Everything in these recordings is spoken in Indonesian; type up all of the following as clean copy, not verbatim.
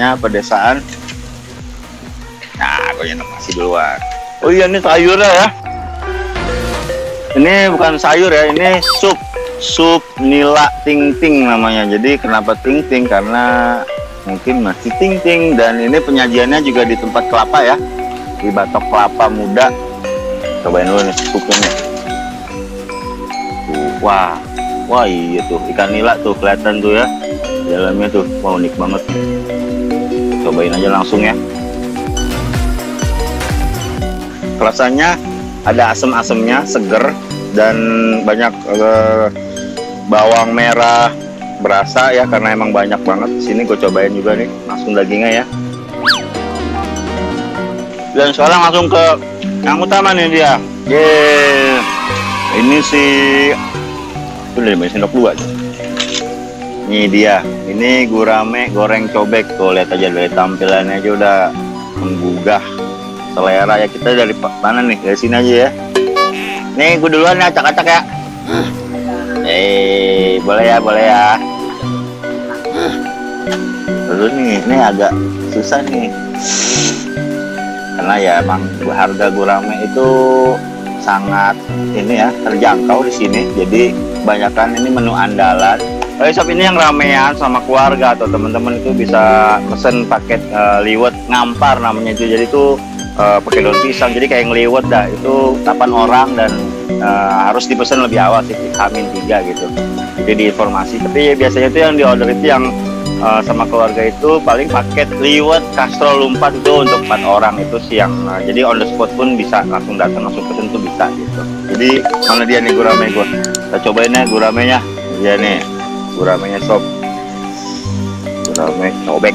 tempatnya pedesaan. Nah, gue nyetok nasi duluan. Oh iya, ini sayurnya ya. Ini bukan sayur ya, ini sup nila ting-ting namanya. Jadi kenapa ting-ting? Karena mungkin masih ting-ting. Dan ini penyajiannya juga di tempat kelapa ya, di batok kelapa muda. Cobain dulu nih supnya nih. Wah iya tuh ikan nila tuh kelihatan tuh ya dalamnya tuh. Wah, unik banget. Cobain aja langsung ya. Rasanya ada asem-asemnya, seger, dan banyak bawang merah berasa ya, karena emang banyak banget. Sini gue cobain juga nih langsung dagingnya ya. Dan sekarang langsung ke yang utama nih dia. Ini sih udah 5 sendok 2. Ini dia, ini gurame goreng cobek. Tuh lihat aja dari tampilannya aja udah menggugah selera ya. Kita dari mana nih? Dari sini aja ya. Nih gue duluan ya, acak-acak ya. Boleh ya. Terus nih, ini agak susah nih. Karena ya emang harga gurame itu sangat ini ya, terjangkau di sini. Jadi kebanyakan ini menu andalan. Sob, ini yang ramean sama keluarga atau teman-teman itu bisa pesen paket liwet ngampar namanya itu. Jadi itu pakai daun pisang, jadi kayak ngeliwet dah. Itu 8 orang dan harus dipesan lebih awal sih, H-3 gitu. Jadi diinformasi. Tapi biasanya itu yang di order itu yang sama keluarga itu paling paket liwet kastrol lumpat itu untuk 4 orang itu siang. Jadi on the spot pun bisa langsung datang langsung pesen tuh bisa gitu. Jadi mana dia nih gurame gue? Kita cobain ya guramenya. Dia nih guramenya sob. Gurame cobek.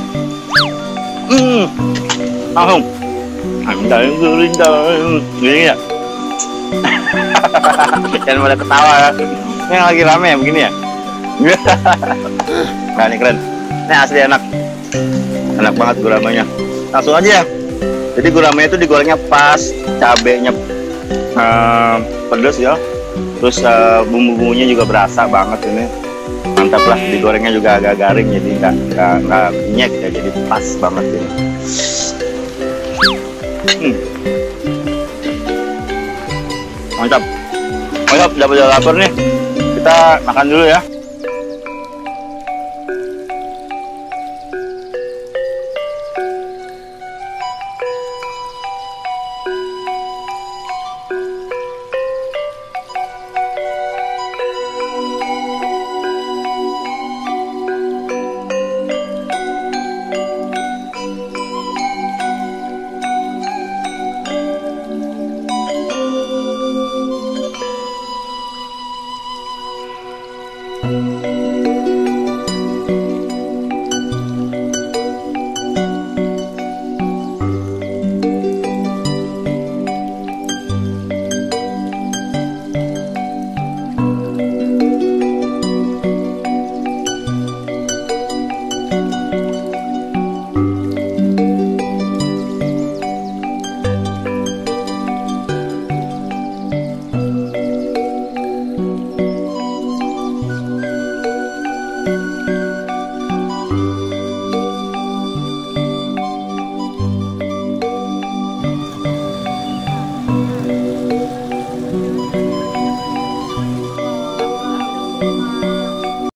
Langsung. Gini ya. Jangan pada ketawa ya. Ini yang lagi rame ya begini ya. Nah, ini keren. Ini asli enak banget guramenya. Langsung aja ya. Jadi guramenya itu digorengnya pas, cabenya pedes ya. Terus bumbu-bumbunya juga berasa banget ini. Mantap lah, digorengnya juga agak garing jadi nggak nyek ya, jadi pas banget ini. Mantap, udah lapar nih. Kita makan dulu ya.